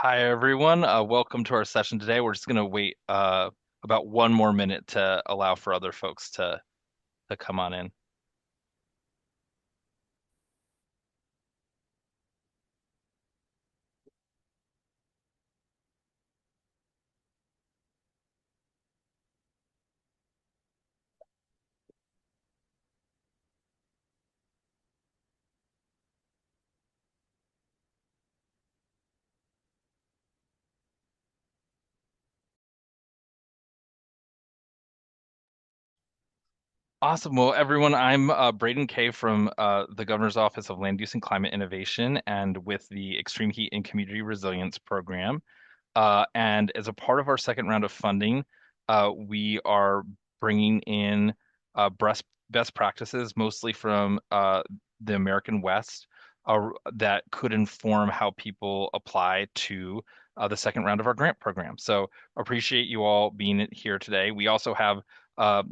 Hi, everyone. Welcome to our session today. We're just going to wait about one more minute to allow for other folks to come on in. Awesome. Well, everyone, I'm Braden Kay from the Governor's Office of Land Use and Climate Innovation and with the Extreme Heat and Community Resilience Program. And as a part of our second round of funding, we are bringing in best practices, mostly from the American West, that could inform how people apply to the second round of our grant program. So appreciate you all being here today. We also have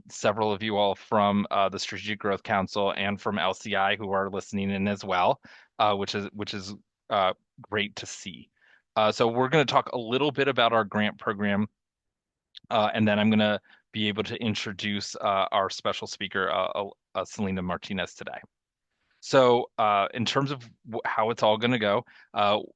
several of you all from the Strategic Growth Council and from LCI who are listening in as well, which is great to see. So we're going to talk a little bit about our grant program, and then I'm going to be able to introduce our special speaker, Selena Martinez, today. So, in terms of how it's all going to go,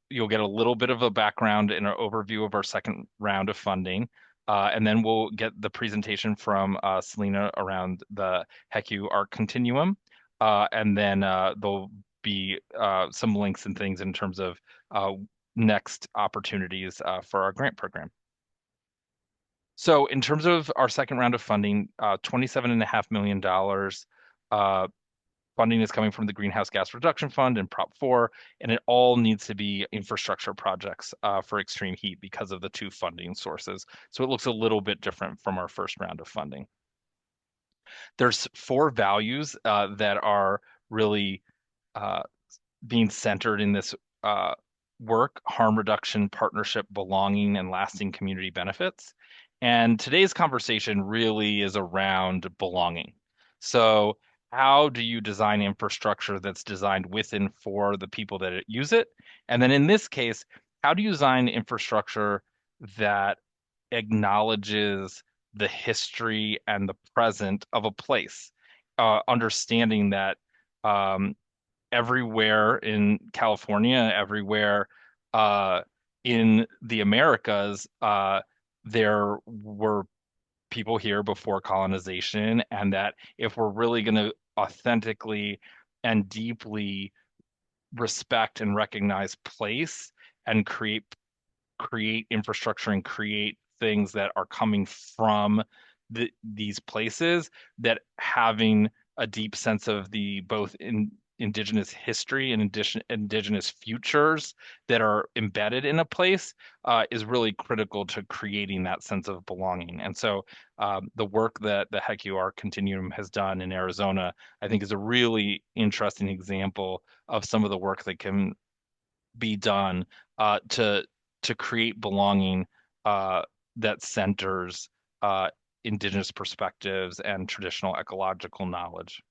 you'll get a little bit of a background and an overview of our second round of funding, and then we'll get the presentation from Selena around the Hekiu Art Continuum, and then there'll be some links and things in terms of next opportunities for our grant program. So in terms of our second round of funding, $27.5 million funding is coming from the Greenhouse Gas Reduction Fund and Prop 4, and it all needs to be infrastructure projects for extreme heat because of the two funding sources. So it looks a little bit different from our first round of funding. There's four values that are really uh, being centered in this uh, work: harm reduction, partnership, belonging, and lasting community benefits. And today's conversation really is around belonging. So, how do you design infrastructure that's designed with and for the people that use it? And then in this case, how do you design infrastructure that acknowledges the history and the present of a place, understanding that um, everywhere in California, everywhere uh, in the Americas, there were people here before colonization, and that if we're really going to authentically and deeply respect and recognize place and create infrastructure and create things that are coming from these places, that having a deep sense of the both in indigenous history and indigenous futures that are embedded in a place is really critical to creating that sense of belonging. And so the work that the Hekiu Art Continuum has done in Arizona, I think, is a really interesting example of some of the work that can be done to create belonging uh, that centers uh, indigenous perspectives and traditional ecological knowledge.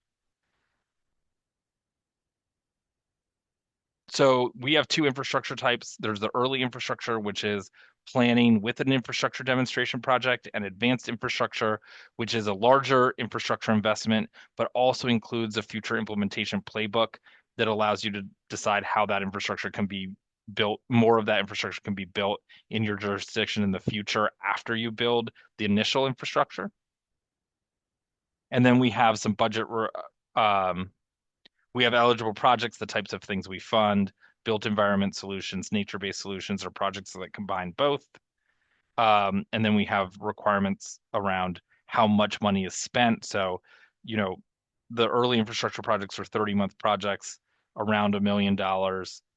So we have two infrastructure types. There's the early infrastructure, which is planning with an infrastructure demonstration project, and advanced infrastructure, which is a larger infrastructure investment, but also includes a future implementation playbook that allows you to decide how that infrastructure can be built. More of that infrastructure can be built in your jurisdiction in the future after you build the initial infrastructure. And then we have some um, we have eligible projects, the types of things we fund: built environment solutions, nature-based solutions, or projects that combine both. And then we have requirements around how much money is spent. So, you know, the early infrastructure projects are 30-month projects, around $1 million.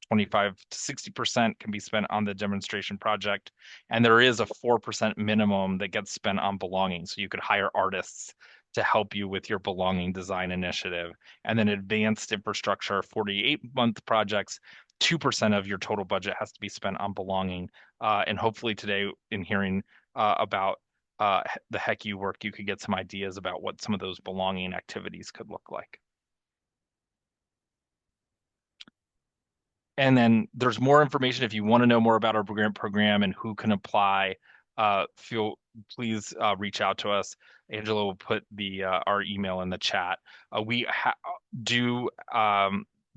25 to 60% can be spent on the demonstration project. And there is a 4% minimum that gets spent on belonging. So you could hire artists to help you with your belonging design initiative. And then advanced infrastructure, 48-month projects, 2% of your total budget has to be spent on belonging. And hopefully today, in hearing about the Hekiu work, you could get some ideas about what some of those belonging activities could look like. And then there's more information if you want to know more about our grant program and who can apply. Feel Please reach out to us. Angela will put the our email in the chat. We do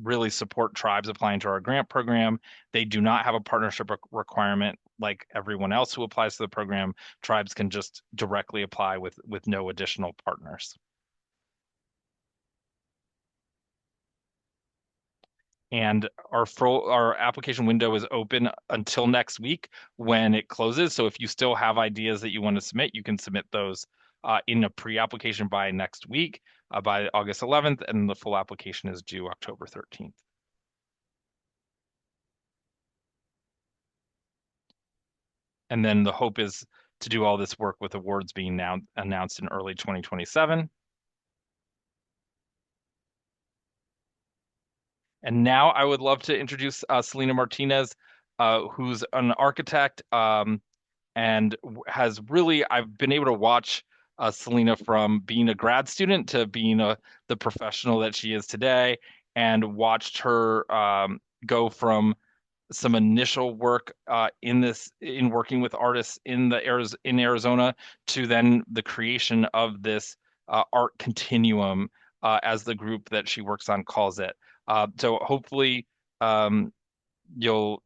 really support tribes applying to our grant program. They do not have a partnership requirement like everyone else who applies to the program. Tribes can just directly apply with no additional partners. And our application window is open until next week when it closes. So if you still have ideas that you want to submit, you can submit those in a pre-application by next week, by August 11th, and the full application is due October 13th. And then the hope is to do all this work with awards being now announced in early 2027. And now I would love to introduce Selena Martinez, who's an architect. And has really I've been able to watch Selena from being a grad student to being the professional that she is today, and watched her go from some initial work in working with artists in Arizona to then the creation of this art continuum, as the group that she works on calls it. So hopefully, um, you'll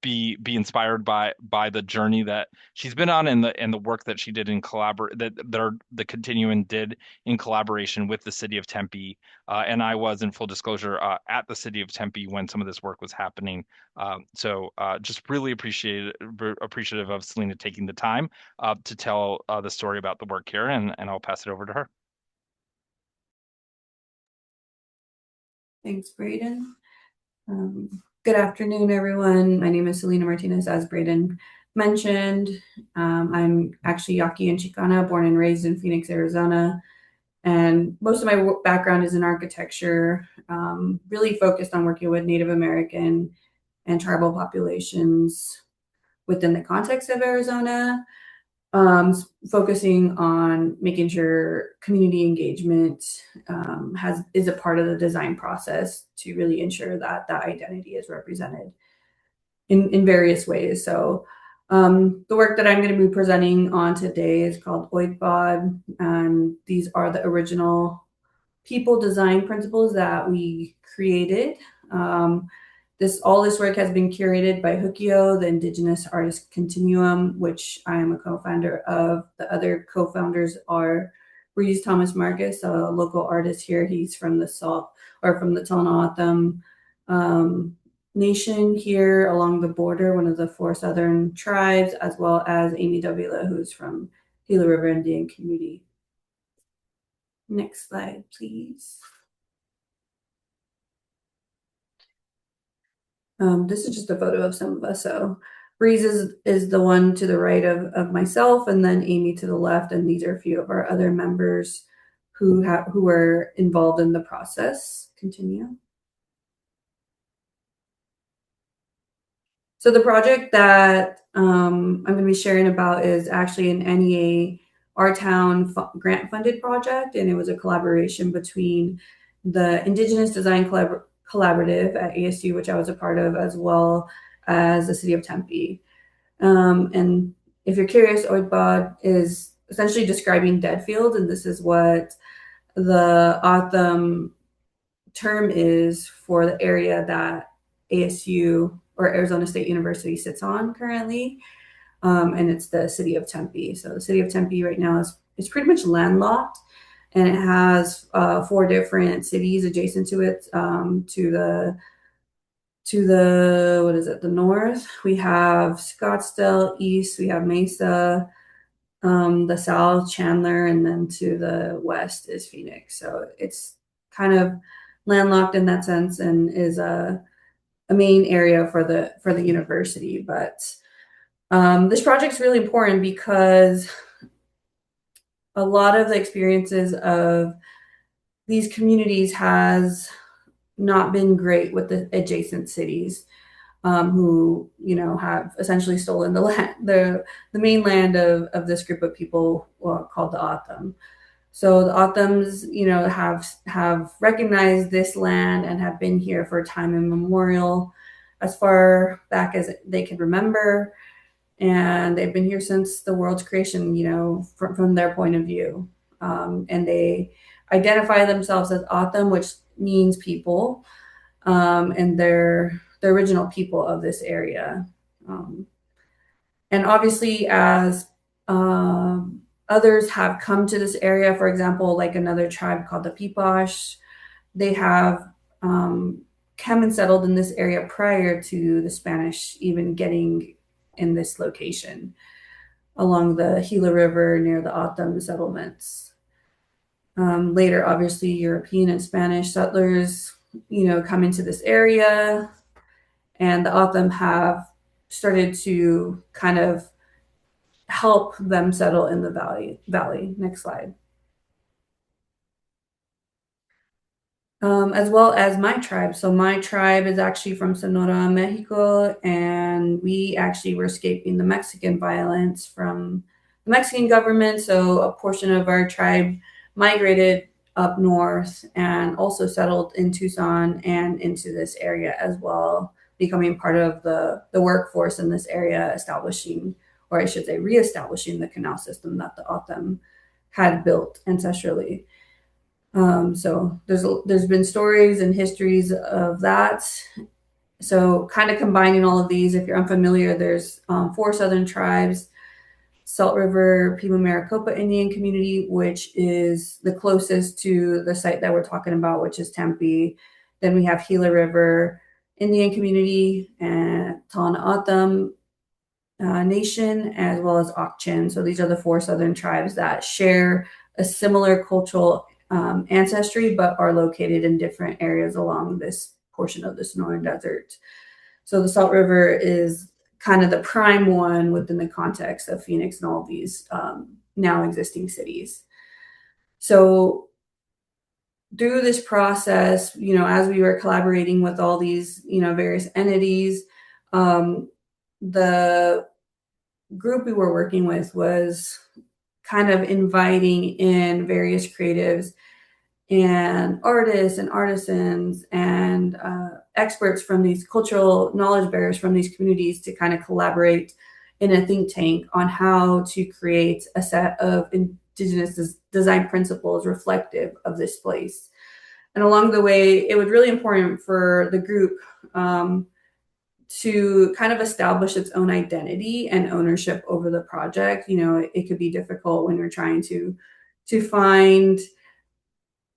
be inspired by the journey that she's been on, and the work that she did in the Continuum did in collaboration with the city of Tempe. And I was, in full disclosure, at the city of Tempe when some of this work was happening. Just really appreciative of Selena taking the time to tell the story about the work here, and I'll pass it over to her. Thanks, Braden. Good afternoon, everyone. My name is Selena Martinez, as Braden mentioned. I'm actually Yaqui and Chicana, born and raised in Phoenix, Arizona. And most of my background is in architecture, really focused on working with Native American and tribal populations within the context of Arizona, focusing on making sure community engagement is a part of the design process to really ensure that that identity is represented in various ways. So the work that I'm going to be presenting on today is called Oidbod, and these are the original people design principles that we created. All this work has been curated by Hekiu, the Indigenous Artist Continuum, which I am a co-founder of. The other co-founders are Breeze Thomas Marcus, a local artist here. He's from the Tohono O'odham nation here along the border, one of the 4 southern tribes, as well as Amy Davila, who's from Gila River Indian community. Next slide, please. This is just a photo of some of us. So Breeze is the one to the right of myself, and then Amy to the left. And these are a few of our other members who were involved in the process. Continue. So the project that I'm going to be sharing about is actually an NEA Our Town grant funded project, and it was a collaboration between the Indigenous Design Collaborative at ASU, which I was a part of, as well as the city of Tempe. And if you're curious, Oidbod is essentially describing dead fields, and this is what the O'odham term is for the area that ASU or Arizona State University sits on currently. And it's the city of Tempe. So the city of Tempe right now is pretty much landlocked, and it has 4 different cities adjacent to it. To the what is it? The north, we have Scottsdale. East, we have Mesa. The south, Chandler, and then to the west is Phoenix. So it's kind of landlocked in that sense, and is a main area for the university. But this project is really important because a lot of the experiences of these communities has not been great with the adjacent cities, who have essentially stolen the land, the mainland of this group of people called the O'odham. So the O'odhams, have recognized this land and have been here for time immemorial. as far back as they can remember, and they've been here since the world's creation, from their point of view. And they identify themselves as Atham, which means people, and they're the original people of this area. Um, and obviously, as others have come to this area, for example, like another tribe called the Pipash, they have um, come and settled in this area prior to the Spanish even getting in this location along the Gila River near the Otham settlements. Later, obviously, European and Spanish settlers, come into this area, and the Otham have started to kind of help them settle in the valley. Next slide. As well as my tribe. So my tribe is actually from Sonora, Mexico, and we actually were escaping the Mexican violence from the Mexican government. So a portion of our tribe migrated up north and also settled in Tucson and into this area as well, becoming part of the workforce in this area, establishing, or I should say, reestablishing the canal system that the Otham had built ancestrally. So there's been stories and histories of that. So kind of combining all of these, if you're unfamiliar, there's four southern tribes: Salt River Pima Maricopa Indian Community, which is the closest to the site that we're talking about, which is Tempe. Then we have Gila River Indian Community and Tohono Nation, as well as Akchin. So these are the four southern tribes that share a similar cultural ancestry, but are located in different areas along this portion of the Sonoran Desert. So the Salt River is kind of the prime one within the context of Phoenix and all of these now existing cities. So through this process, as we were collaborating with all these, various entities, the group we were working with was kind of inviting in various creatives and artists and artisans and experts from these cultural knowledge bearers from these communities to kind of collaborate in a think tank on how to create a set of indigenous design principles reflective of this place. And along the way, it was really important for the group to kind of establish its own identity and ownership over the project. It could be difficult when you're trying to find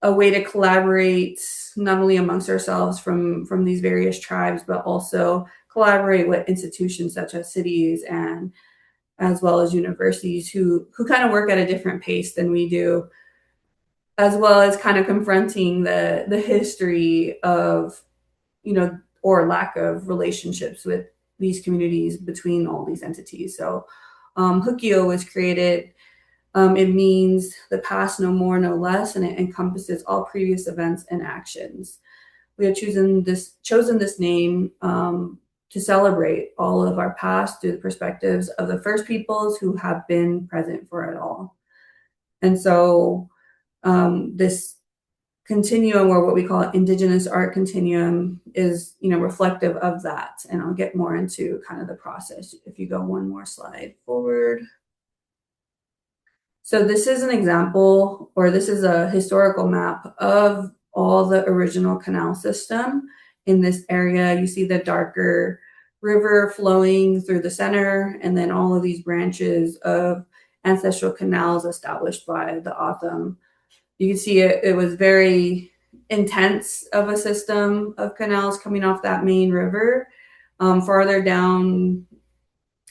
a way to collaborate not only amongst ourselves from these various tribes, but also collaborate with institutions such as cities and as well as universities who kind of work at a different pace than we do, as well as kind of confronting the history of, or lack of relationships with these communities between all these entities. So Hekiu was created. It means the past, no more, no less, and it encompasses all previous events and actions. We have chosen this name to celebrate all of our past through the perspectives of the first peoples who have been present for it all. And so this continuum, or what we call Indigenous Art Continuum, is reflective of that. And I'll get more into kind of the process if you go one more slide forward. So this is an example, or this is a historical map of all the original canal system in this area. You see the darker river flowing through the center, and then all of these branches of ancestral canals established by the Otham. You can see it was very intense of a system of canals coming off that main river. Farther down,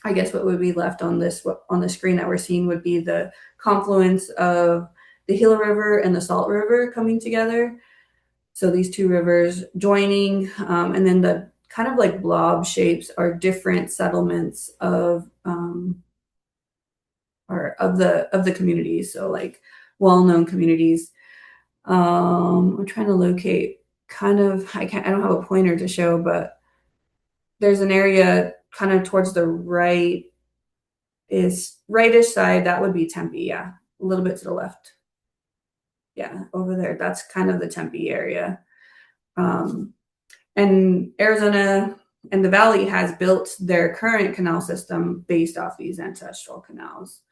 I guess what would be left on the screen that we're seeing would be the confluence of the Gila River and the Salt River coming together. So these two rivers joining, and then the kind of like blob shapes are different settlements or of the communities. So like well-known communities. I'm trying to locate kind of, I don't have a pointer to show, but there's an area kind of towards the right is rightish side. That would be Tempe. Yeah. A little bit to the left. Yeah. Over there. That's kind of the Tempe area. And Arizona, and the valley has built their current canal system based off these ancestral canals.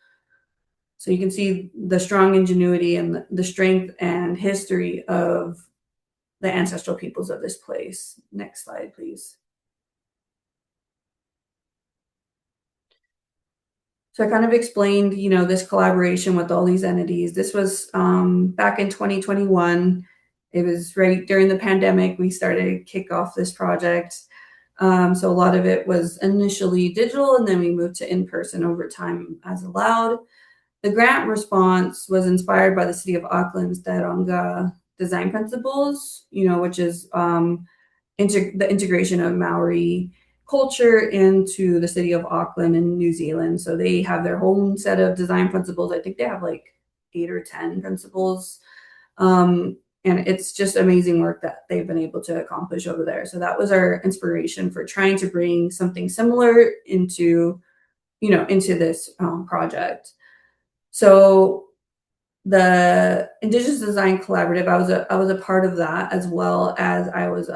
So you can see the strong ingenuity and the strength and history of the ancestral peoples of this place. Next slide, please. So I kind of explained, this collaboration with all these entities. This was back in 2021. It was right during the pandemic. We started to kick off this project. So a lot of it was initially digital, and then we moved to in person over time as allowed. The grant response was inspired by the city of Auckland's Tauranga design principles, which is the integration of Maori culture into the city of Auckland in New Zealand. So they have their own set of design principles. I think they have like 8 or 10 principles. And it's just amazing work that they've been able to accomplish over there. So that was our inspiration for trying to bring something similar into this project. So the Indigenous Design Collaborative, I was a part of that, as well as I was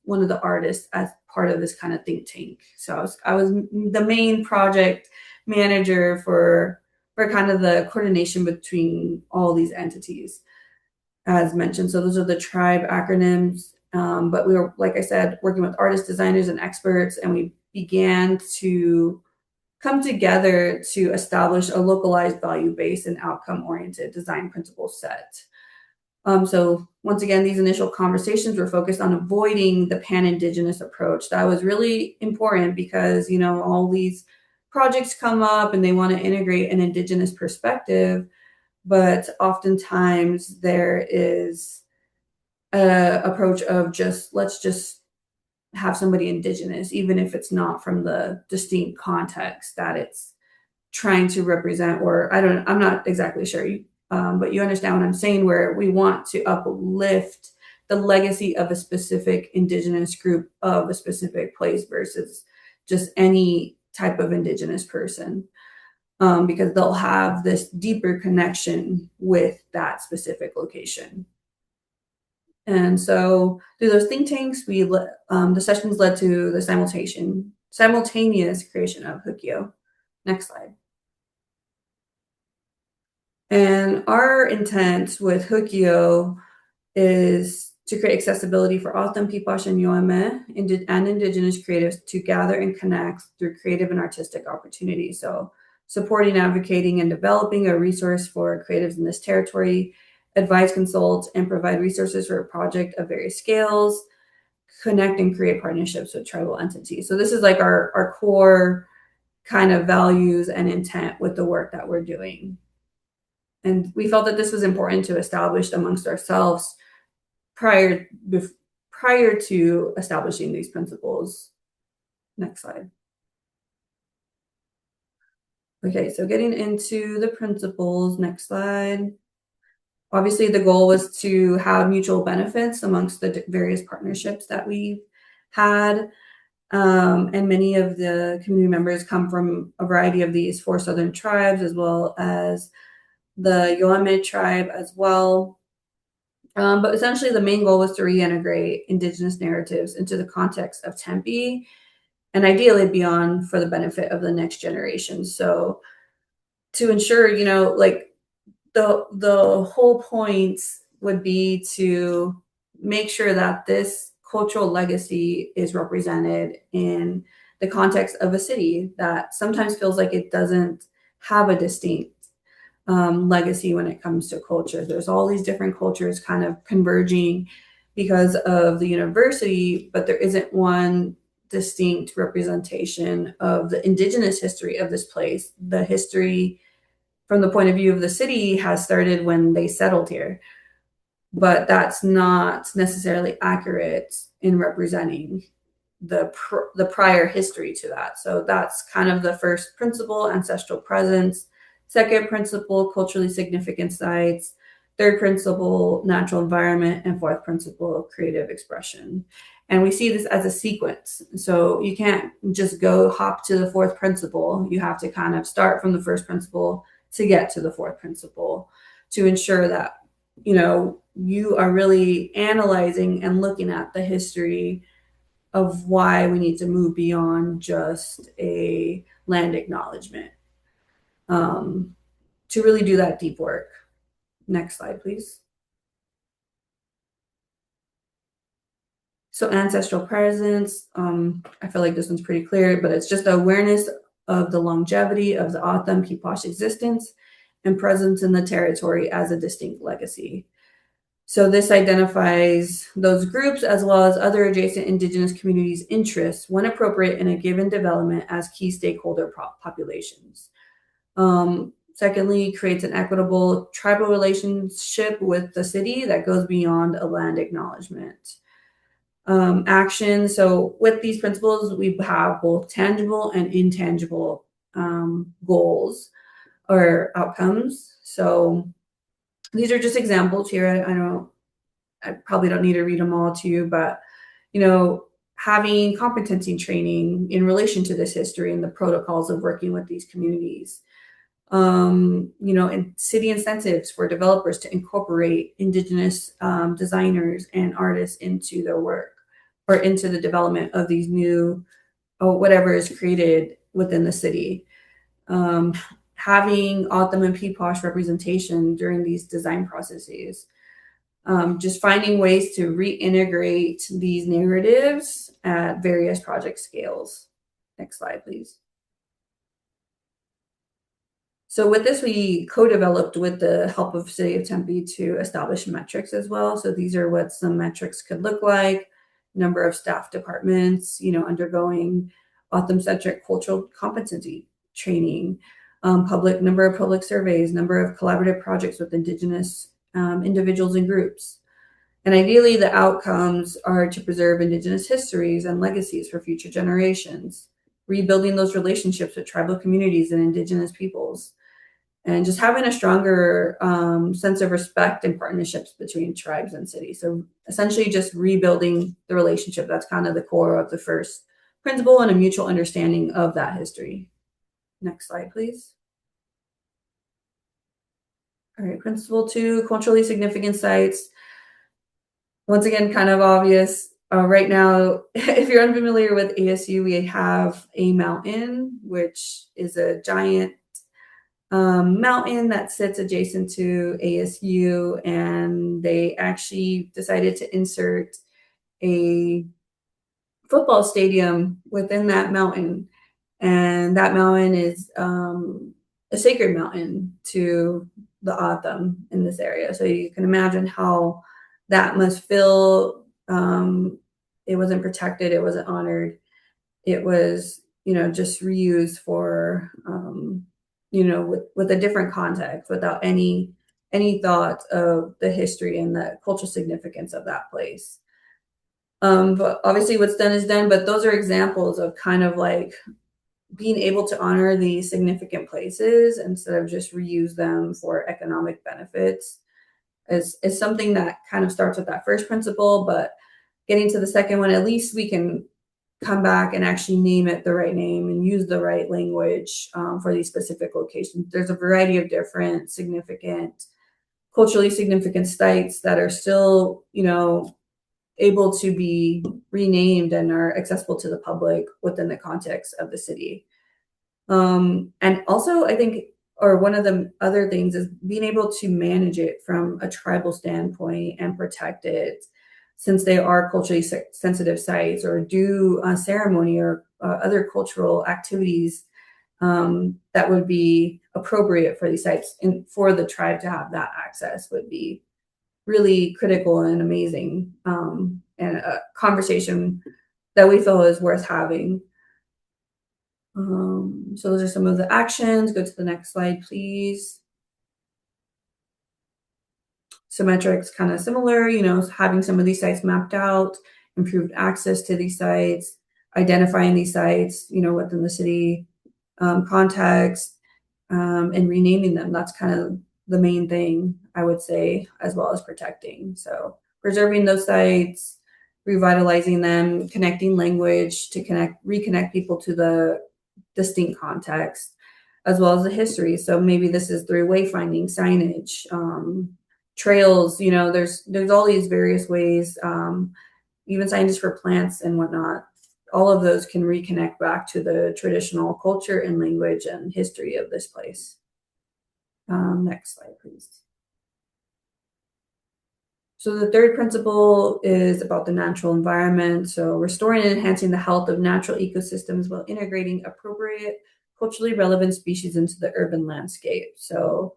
one of the artists as part of this kind of think tank. So I was the main project manager for kind of the coordination between all these entities, as mentioned. So those are the tribe acronyms. But we were, like I said, working with artists, designers, and experts, and we began to come together to establish a localized, value-based, and outcome-oriented design principle set. So once again, these initial conversations were focused on avoiding the pan-Indigenous approach. That was really important because, all these projects come up and they want to integrate an Indigenous perspective, but oftentimes there is a approach of let's just have somebody Indigenous, even if it's not from the distinct context that it's trying to represent, or I'm not exactly sure, but you understand what I'm saying, where we want to uplift the legacy of a specific Indigenous group of a specific place versus just any type of Indigenous person, because they'll have this deeper connection with that specific location. And so through those think tanks, the sessions led to the simultaneous creation of Hekiu. Next slide. And our intent with Hekiu is to create accessibility for O'odham, Pipash, and Yoeme and Indigenous creatives to gather and connect through creative and artistic opportunities. So supporting, advocating, and developing a resource for creatives in this territory, advise, consult, and provide resources for a project of various scales, connect and create partnerships with tribal entities. So this is like our core kind of values and intent with the work that we're doing. And we felt that this was important to establish amongst ourselves prior to establishing these principles. Next slide. Okay, so getting into the principles, next slide. Obviously, the goal was to have mutual benefits amongst the various partnerships that we've had. And many of the community members come from a variety of these 4 southern tribes, as well as the Yoeme tribe as well. But essentially, the main goal was to reintegrate Indigenous narratives into the context of Tempe, and ideally beyond, for the benefit of the next generation. So to ensure, like the whole point would be to make sure that this cultural legacy is represented in the context of a city that sometimes feels like it doesn't have a distinct legacy when it comes to culture. There's all these different cultures kind of converging because of the university, but there isn't one distinct representation of the Indigenous history of this place. The history from the point of view of the city has started when they settled here, but that's not necessarily accurate in representing the prior history to that. So that's kind of the first principle, ancestral presence. Second principle, culturally significant sites. Third principle, natural environment. And fourth principle, creative expression. And we see this as a sequence. So you can't just go hop to the fourth principle. You have to kind of start from the first principle to get to the fourth principle to ensure that, you are really analyzing and looking at the history of why we need to move beyond just a land acknowledgement um, to really do that deep work. Next slide, please. So ancestral presence, I feel like this one's pretty clear, but it's just the awareness of the longevity of the O'odham Pequash existence and presence in the territory as a distinct legacy. So this identifies those groups as well as other adjacent Indigenous communities' interests when appropriate in a given development as key stakeholder populations. Secondly, creates an equitable tribal relationship with the city that goes beyond a land acknowledgement. Action. So with these principles, we have both tangible and intangible goals or outcomes. So these are just examples here. I probably don't need to read them all to you, but having competency training in relation to this history and the protocols of working with these communities. And city incentives for developers to incorporate Indigenous designers and artists into their work or into the development of these new, whatever is created within the city. Having O'odham and Pequash representation during these design processes. Just finding ways to reintegrate these narratives at various project scales. Next slide, please. So with this, we co-developed with the help of City of Tempe to establish metrics as well. So these are what some metrics could look like: number of staff departments, undergoing O'odham-centric cultural competency training, number of public surveys, number of collaborative projects with Indigenous individuals and groups. And ideally, the outcomes are to preserve Indigenous histories and legacies for future generations, rebuilding those relationships with tribal communities and Indigenous peoples, and just having a stronger sense of respect and partnerships between tribes and cities. So essentially just rebuilding the relationship. That's kind of the core of the first principle, and a mutual understanding of that history. Next slide, please. All right, principle 2, culturally significant sites. Once again, kind of obvious. Right now, if you're unfamiliar with ASU, we have a mountain, which is a giant mountain that sits adjacent to ASU, and they actually decided to insert a football stadium within that mountain. And that mountain is a sacred mountain to the O'odham in this area. So you can imagine how that must feel. It wasn't protected, it wasn't honored, it was just reused for with a different context, without any thought of the history and the cultural significance of that place. But obviously what's done is done, but those are examples of kind of like being able to honor these significant places instead of just reuse them for economic benefits is something that kind of starts with that first principle. But getting to the second one, at least we can come back and actually name it the right name and use the right language for these specific locations. There's a variety of different culturally significant sites that are still, able to be renamed and are accessible to the public within the context of the city. And also, I think, or one of the other things is being able to manage it from a tribal standpoint and protect it, since they are culturally sensitive sites, or do a ceremony or other cultural activities that would be appropriate for these sites, and for the tribe to have that access would be really critical and amazing, and a conversation that we feel is worth having. So those are some of the actions. Go to the next slide, please. So metrics kind of similar, having some of these sites mapped out, improved access to these sites, identifying these sites, within the city context, and renaming them. That's kind of the main thing, I would say, as well as protecting. So preserving those sites, revitalizing them, connecting language to reconnect people to the distinct context, as well as the history. So maybe this is through wayfinding, signage, trails. There's all these various ways even scientists for plants and whatnot, all of those can reconnect back to the traditional culture and language and history of this place. Next slide, please. So the third principle is about the natural environment. So restoring and enhancing the health of natural ecosystems while integrating appropriate culturally relevant species into the urban landscape. So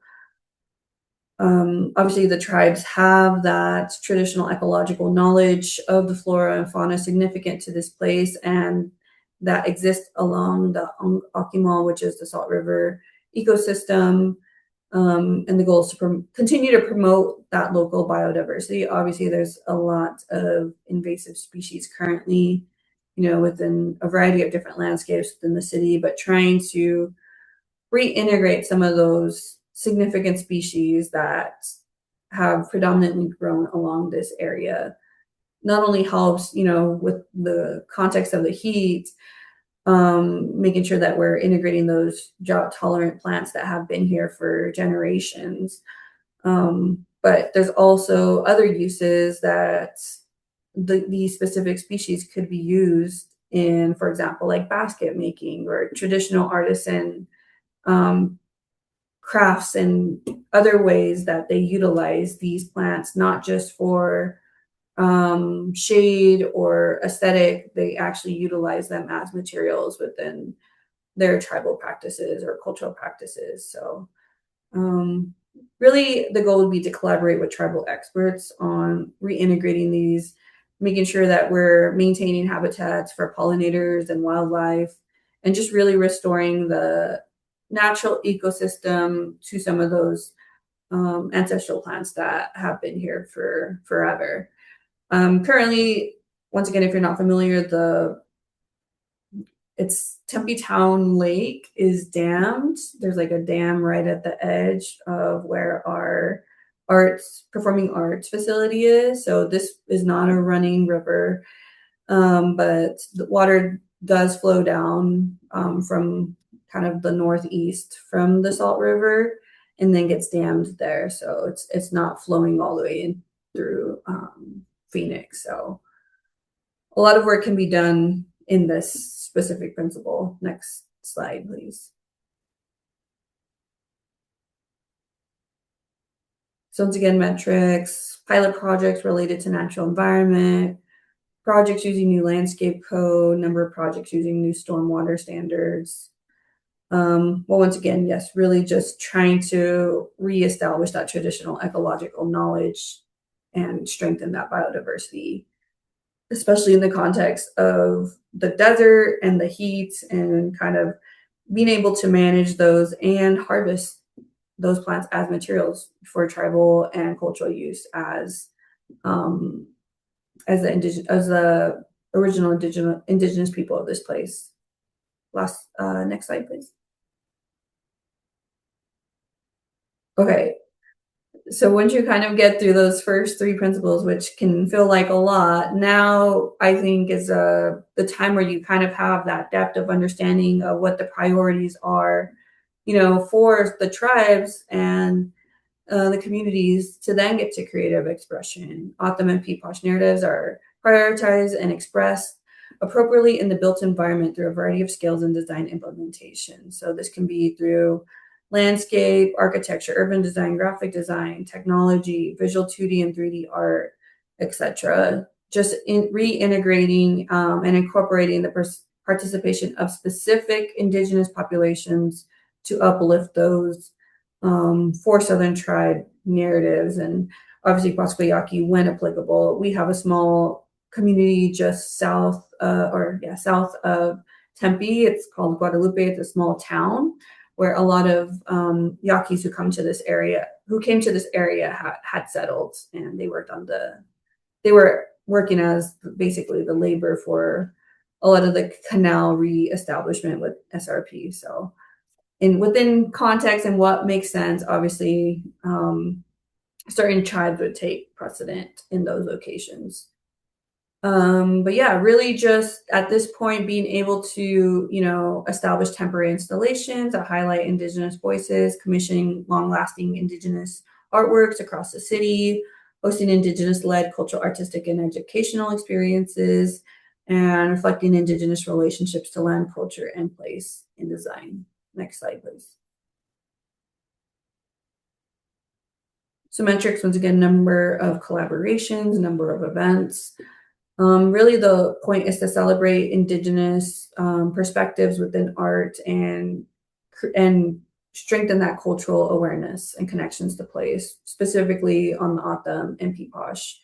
obviously the tribes have that traditional ecological knowledge of the flora and fauna significant to this place and that exists along the Okimau, which is the Salt River ecosystem. And the goal is to continue to promote that local biodiversity. Obviously, there's a lot of invasive species currently, within a variety of different landscapes within the city, but trying to reintegrate some of those significant species that have predominantly grown along this area not only helps, with the context of the heat, making sure that we're integrating those drought tolerant plants that have been here for generations. But there's also other uses that these specific species could be used in, for example, like basket making or traditional artisan um, crafts and other ways that they utilize these plants, not just for shade or aesthetic. They actually utilize them as materials within their tribal practices or cultural practices. So um, really the goal would be to collaborate with tribal experts on reintegrating these, making sure that we're maintaining habitats for pollinators and wildlife, and just really restoring the natural ecosystem to some of those ancestral plants that have been here for forever. Currently, once again, if you're not familiar, it's Tempe Town Lake is dammed. There's like a dam right at the edge of where our performing arts facility is. So this is not a running river, but the water does flow down from kind of the northeast from the Salt River and then gets dammed there. So it's not flowing all the way in through Phoenix. So a lot of work can be done in this specific principle. Next slide, please. So once again, metrics, pilot projects related to natural environment, projects using new landscape code, number of projects using new stormwater standards. Well, once again, yes, really just trying to reestablish that traditional ecological knowledge and strengthen that biodiversity, especially in the context of the desert and the heat and kind of being able to manage those and harvest those plants as materials for tribal and cultural use um, as the original indigenous people of this place. Next slide, please. Okay, so once you kind of get through those first three principles, which can feel like a lot, now I think is the time where you kind of have that depth of understanding of what the priorities are, for the tribes and the communities to then get to creative expression. O'odham and Pequot narratives are prioritized and expressed appropriately in the built environment through a variety of skills and design implementation. So this can be through landscape, architecture, urban design, graphic design, technology, visual 2D and 3D art, etc. Just reintegrating and incorporating the participation of specific indigenous populations to uplift those for Southern Tribe narratives. And obviously Pasquayaki when applicable. We have a small community just south of Tempe. It's called Guadalupe. It's a small town where a lot of Yaquis who came to this area had settled, and they were working as basically the labor for a lot of the canal re-establishment with SRP. So within context and what makes sense, obviously certain tribes would take precedent in those locations. But yeah, really just at this point being able to, establish temporary installations that highlight indigenous voices, commissioning long-lasting indigenous artworks across the city, hosting Indigenous-led cultural, artistic, and educational experiences, and reflecting Indigenous relationships to land, culture, and place in design. Next slide, please. So metrics, once again, number of collaborations, number of events. Really, the point is to celebrate Indigenous perspectives within art and strengthen that cultural awareness and connections to place, specifically on the Autumn and Peeposh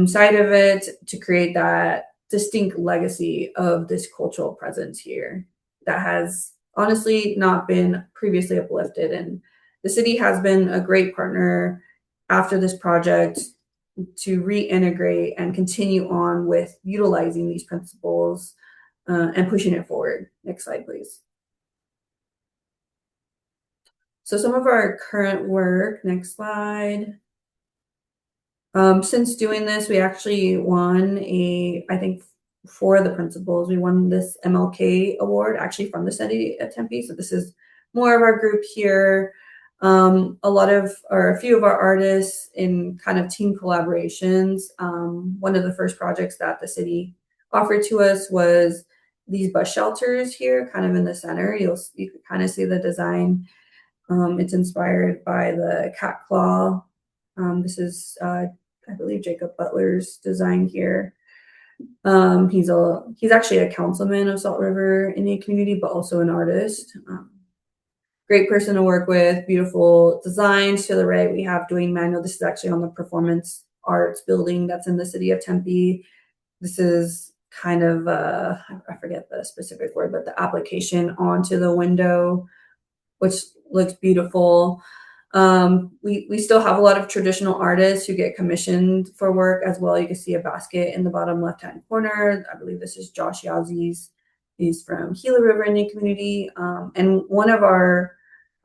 side of it, to create that distinct legacy of this cultural presence here that has honestly not been previously uplifted. And the city has been a great partner after this project to reintegrate and continue on with utilizing these principles and pushing it forward. Next slide, please. So some of our current work, next slide. Since doing this, we actually won I think for the principals, we won this MLK award actually from the city of Tempe. So this is more of our group here. A few of our artists in kind of team collaborations. One of the first projects that the city offered to us was these bus shelters here, kind of in the center. You can kind of see the design. It's inspired by the cat claw. This is I believe Jacob Butler's design here. He's actually a councilman of Salt River Indian community, but also an artist. Great person to work with. Beautiful designs. To the right, we have Dwayne Manuel. This is actually on the performance arts building that's in the city of Tempe. This is kind of I forget the specific word, but the application onto the window, which looks beautiful. We still have a lot of traditional artists who get commissioned for work as well. You can see a basket in the bottom left-hand corner. I believe this is Josh Yazzie. He's from Gila River Indian Community. And one of our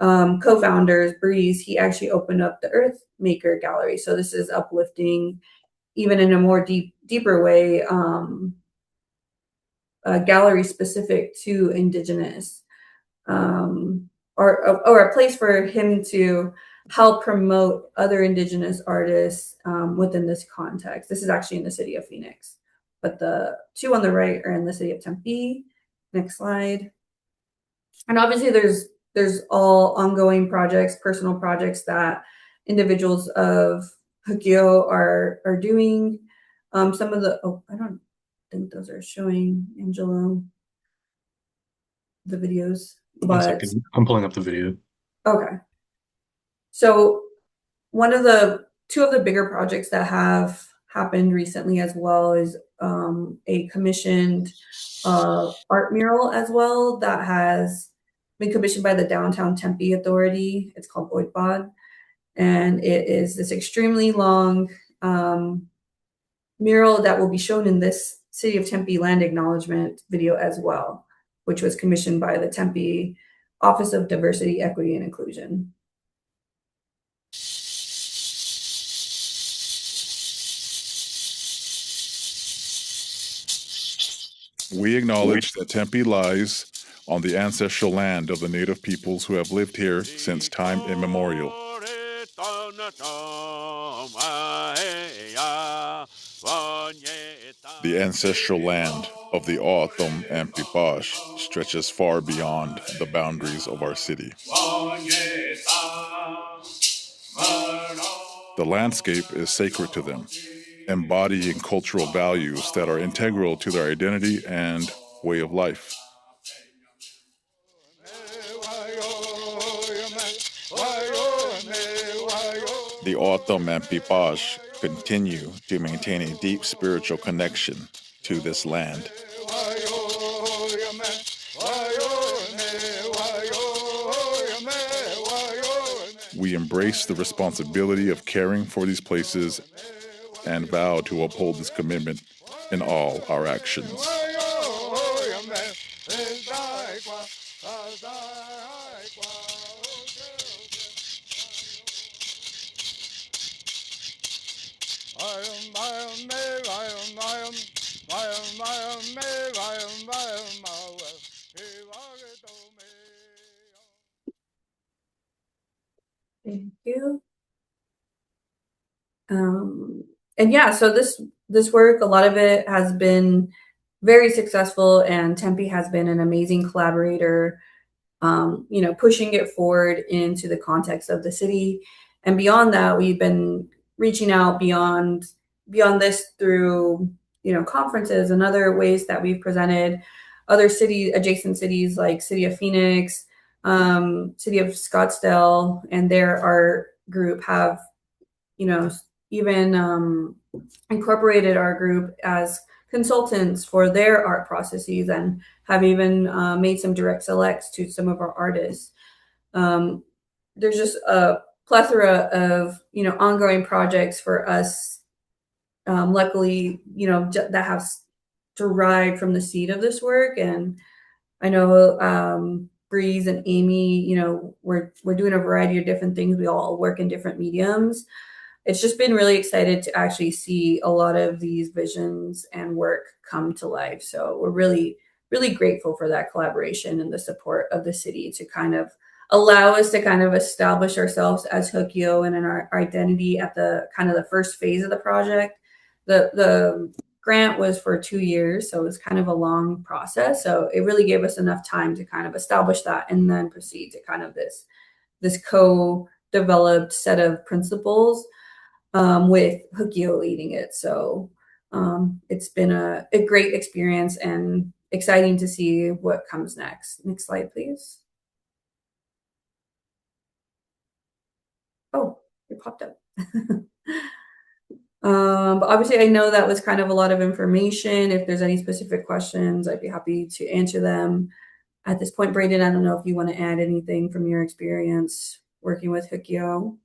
co-founders, Breeze, he actually opened up the Earth Maker Gallery. So this is uplifting, even in a more deeper way, a gallery specific to Indigenous. Or a place for him to help promote other Indigenous artists within this context. This is actually in the city of Phoenix, but the two on the right are in the city of Tempe. Next slide. And obviously there's all ongoing projects, personal projects that individuals of Hekiu are doing. Some of the, I don't think those are showing, Angelo, the videos. One second. I'm pulling up the video. Okay. So two of the bigger projects that have happened recently as well is a commissioned art mural as well that has been commissioned by the Downtown Tempe Authority. It's called Oitbod. And it is this extremely long mural that will be shown in this City of Tempe land acknowledgement video as well, which was commissioned by the Tempe Office of Diversity, Equity, and Inclusion. We acknowledge that Tempe lies on the ancestral land of the native peoples who have lived here since time immemorial. The ancestral land of the O'odham and Peeposh stretches far beyond the boundaries of our city. The landscape is sacred to them, embodying cultural values that are integral to their identity and way of life. The O'odham and Peeposh continue to maintain a deep spiritual connection to this land. We embrace the responsibility of caring for these places and vow to uphold this commitment in all our actions. Thank you. Um, and yeah, so this work, a lot of it has been very successful, and Tempe has been an amazing collaborator. Pushing it forward into the context of the city, and beyond that, we've been reaching out beyond this through conferences and other ways that we've presented other city adjacent cities like City of Phoenix, City of Scottsdale, and their art group have you know, even incorporated our group as consultants for their art processes, and have even made some direct selects to some of our artists. Um, there's just a plethora of ongoing projects for us. Luckily, that have derived from the seed of this work, and I know Breeze and Amy. We're doing a variety of different things. We all work in different mediums. It's just been really excited to actually see a lot of these visions and work come to life. So we're really, really grateful for that collaboration and the support of the city to kind of allow us to kind of establish ourselves as Hekiu and in our identity at the kind of the first phase of the project. The grant was for 2 years, so it was kind of a long process. So it really gave us enough time to kind of establish that and then proceed to kind of this co-developed set of principles, with Hekiu leading it. So it's been a great experience and exciting to see what comes next. Next slide, please. Oh, it popped up. But obviously, I know that was kind of a lot of information. If there's any specific questions, I'd be happy to answer them. At this point, Brayden, I don't know if you want to add anything from your experience working with Hekiu,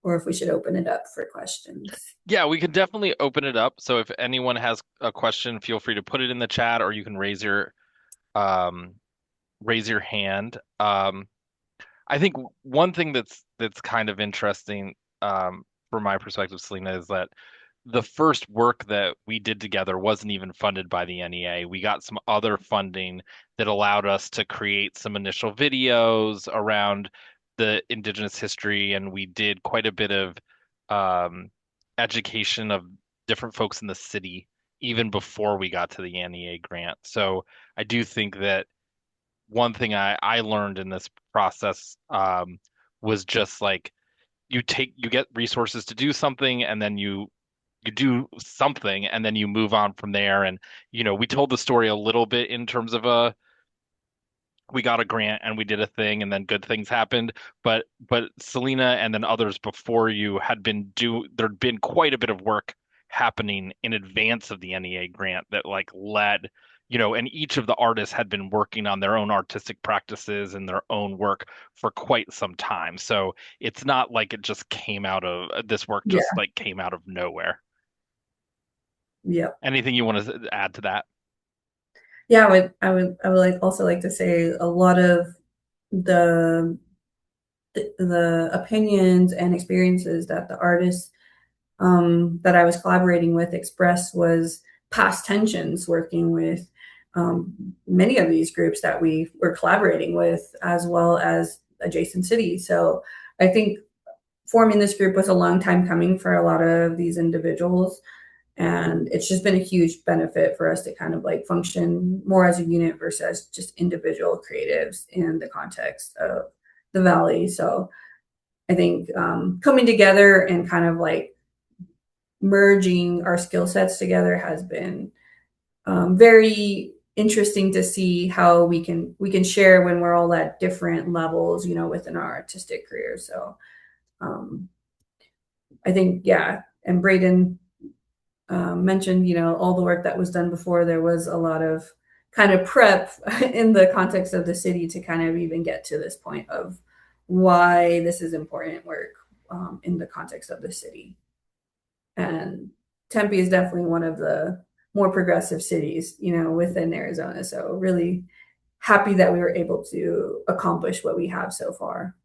or if we should open it up for questions. Yeah, we can definitely open it up. So if anyone has a question, feel free to put it in the chat, or you can um, raise your hand. I think one thing that's kind of interesting, from my perspective, Selena, is that the first work that we did together wasn't even funded by the NEA. We got some other funding that allowed us to create some initial videos around the Indigenous history, and we did quite a bit of um, education of different folks in the city even before we got to the NEA grant. So I do think that one thing I learned in this process, was just like you get resources to do something, and then you do something, and then you move on from there. And we told the story a little bit in terms of we got a grant and we did a thing, and then good things happened. But Selena and then others before you there'd been quite a bit of work happening in advance of the NEA grant that like led, and each of the artists had been working on their own artistic practices and their own work for quite some time. So it's not like it just came out of this work, Yeah. just like came out of nowhere. Yeah. Anything you want to add to that? Yeah, I would like to say a lot of the the opinions and experiences that the artists that I was collaborating with expressed was past tensions working with many of these groups that we were collaborating with, as well as adjacent cities. So I think forming this group was a long time coming for a lot of these individuals. And it's just been a huge benefit for us to kind of like function more as a unit versus just individual creatives in the context of the Valley. So I think coming together and kind of like merging our skill sets together has been very interesting to see how we can share when we're all at different levels, within our artistic careers. So I think, yeah, and Brayden mentioned, all the work that was done before. There was a lot of kind of prep in the context of the city to kind of even get to this point of why this is important work in the context of the city. And Tempe is definitely one of the more progressive cities, within Arizona. So really happy that we were able to accomplish what we have so far.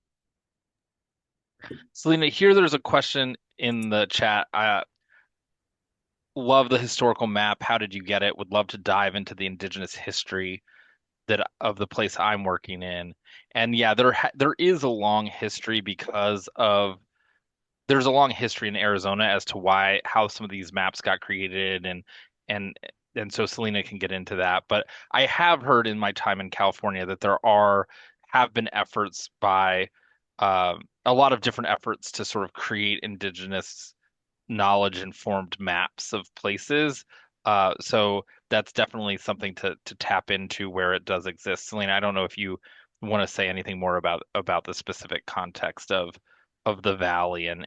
Selena, here there's a question in the chat. I love the historical map. How did you get it? Would love to dive into the indigenous history that of the place I'm working in. And yeah, there is a long history because of there's a long history in Arizona as to how some of these maps got created, and and so Selena can get into that. But I have heard in my time in California that there have been efforts by a lot of different efforts to sort of create indigenous knowledge informed maps of places. So that's definitely something to tap into where it does exist. Selena, I don't know if you want to say anything more about the specific context of the valley and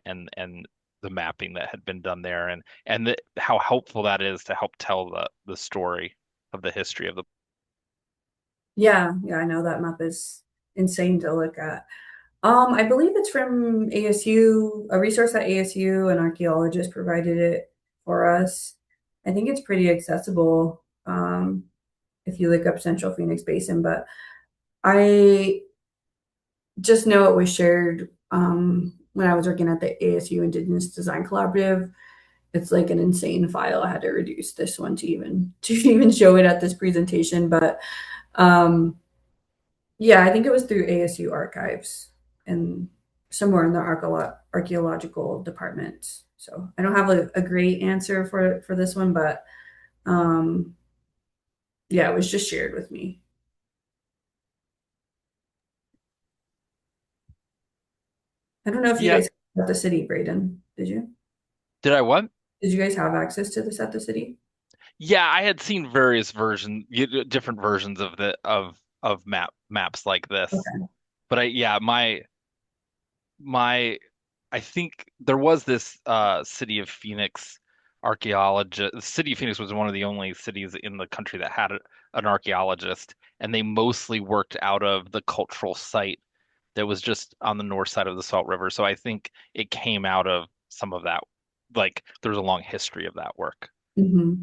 the mapping that had been done there, and how helpful that is to help tell the story of the history of the. Yeah, yeah, I know that map is insane to look at. I believe it's from ASU, a resource at ASU. An archaeologist provided it for us. I think it's pretty accessible if you look up Central Phoenix Basin, but I just know it was shared when I was working at the ASU Indigenous Design Collaborative. It's like an insane file. I had to reduce this one to even show it at this presentation, but um, yeah, I think it was through ASU archives and somewhere in the archaeological department. So I don't have a great answer for this one, but um, yeah, it was just shared with me. I don't know if you Yeah, guys at the city, Braden. Did you? did I what? Did you guys have access to this at the city? Yeah, I had seen various different versions of of maps like this. Okay. But my I think there was this city of Phoenix archaeologist. The city of Phoenix was one of the only cities in the country that had an archaeologist, and they mostly worked out of the cultural site that was just on the north side of the Salt River. So I think it came out of some of that. Like there's a long history of that work. Hmm.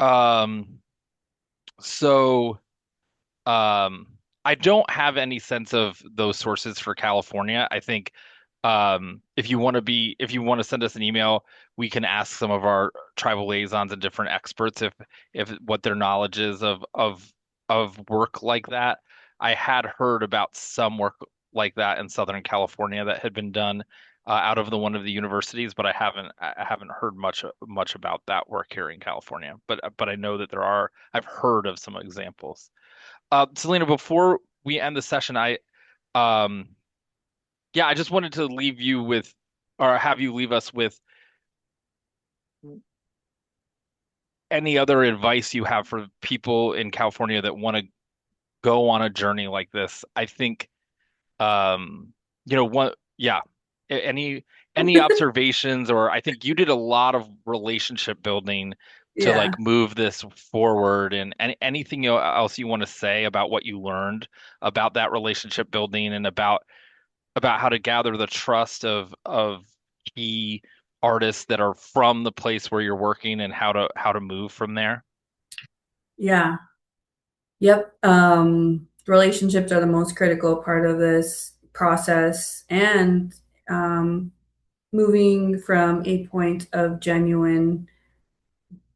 Um, so Um, I don't have any sense of those sources for California. I think if you want to send us an email, we can ask some of our tribal liaisons and different experts if what their knowledge is of work like that. I had heard about some work like that in Southern California that had been done out of one of the universities, but I haven't heard much about that work here in California. But I know that I've heard of some examples. Selena, before we end the session, um, yeah, I just wanted to leave you with, or have you leave us with any other advice you have for people in California that want to go on a journey like this. I think, um, yeah, any observations, or I think you did a lot of relationship building to Yeah. like move this forward, and anything else you want to say about what you learned about that relationship building and about how to gather the trust of key artists that are from the place where you're working and how to move from there. Yeah. Yep. Relationships are the most critical part of this process, and um, moving from a point of genuine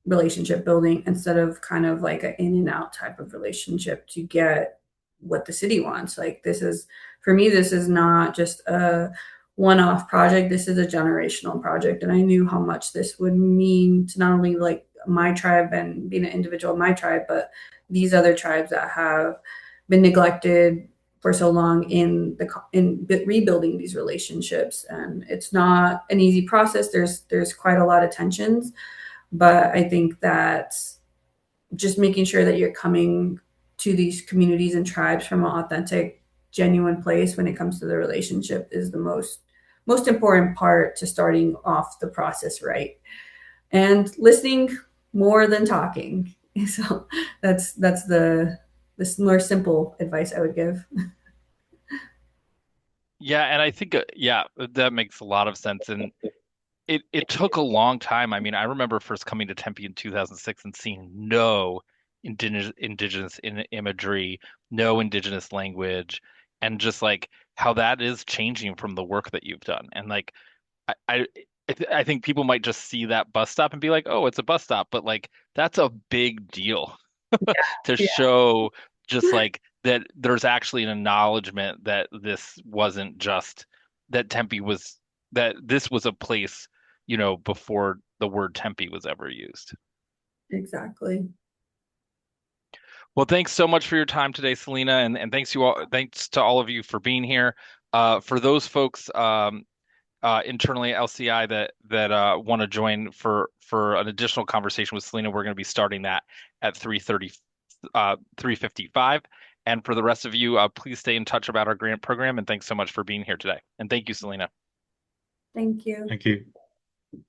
relationship building instead of kind of like an in and out type of relationship to get what the city wants. Like this is for me, this is not just a one-off project. This is a generational project. And I knew how much this would mean to not only like my tribe and being an individual in my tribe, but these other tribes that have been neglected for so long in rebuilding these relationships. And it's not an easy process. There's quite a lot of tensions, but I think that just making sure that you're coming to these communities and tribes from an authentic, genuine place when it comes to the relationship is the most important part to starting off the process right. And listening more than talking. So that's the more simple advice I would give. Yeah, and I think yeah, that makes a lot of sense. And it took a long time. I mean, I remember first coming to Tempe in 2006 and seeing no indigenous imagery, no indigenous language, and just like how that is changing from the work that you've done. And like I I, I think people might just see that bus stop and be like, "Oh, it's a bus stop," but like that's a big deal to Yeah. show just like that there's actually an acknowledgement that this wasn't just that Tempe was that this was a place, before the word Tempe was ever used. Exactly. Well, thanks so much for your time today, Selena, and thanks to all of you for being here. For those folks internally at LCI that want to join for an additional conversation with Selena, we're going to be starting that at 3:55. And for the rest of you, please stay in touch about our grant program. And thanks so much for being here today. And thank you, Selena. Thank you. Thank you.